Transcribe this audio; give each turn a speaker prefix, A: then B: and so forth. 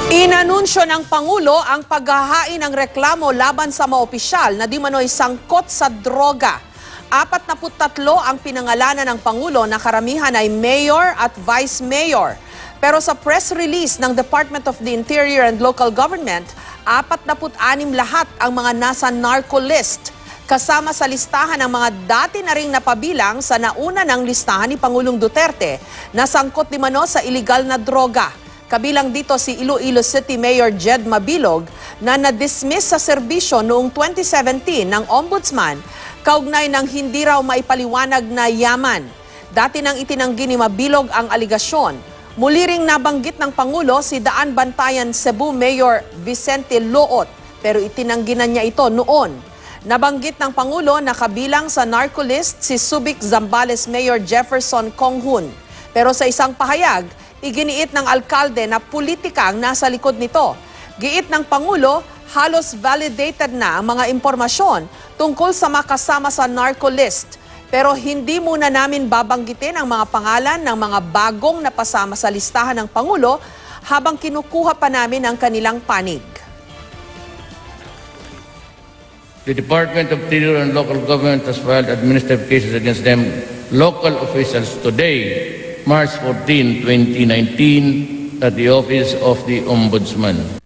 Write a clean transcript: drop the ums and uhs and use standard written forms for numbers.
A: Inanunsyo ng Pangulo ang paghahain ng reklamo laban sa mga opisyal na di manoy sangkot sa droga. 43 ang pinangalanan ng Pangulo na karamihan ay mayor at vice mayor. Pero sa press release ng Department of the Interior and Local Government, 46 lahat ang mga nasa narco list. Kasama sa listahan ng mga dati na ring napabilang sa nauna ng listahan ni Pangulong Duterte na sangkot di mano sa iligal na droga. Kabilang dito si Iloilo City Mayor Jed Mabilog na na-dismiss sa serbisyo noong 2017 ng Ombudsman kaugnay ng hindi raw maipaliwanag na yaman. Dati nang itinanggi ni Mabilog ang aligasyon. Muli ring nabanggit ng Pangulo si Daan Bantayan Cebu Mayor Vicente Loot pero itinanggi na niya ito noon. Nabanggit ng Pangulo na kabilang sa narco list si Subic Zambales Mayor Jefferson Conghun. Pero sa isang pahayag, iginiit ng alkalde na politika ang nasa likod nito. Giit ng Pangulo, halos validated na ang mga impormasyon tungkol sa makasama sa narco list. Pero hindi muna namin babanggitin ang mga pangalan ng mga bagong napasama sa listahan ng Pangulo habang kinukuha pa namin ang kanilang panig.
B: The Department of Interior and Local Government has filed administrative cases against them local officials today, March 14, 2019, at the Office of the Ombudsman.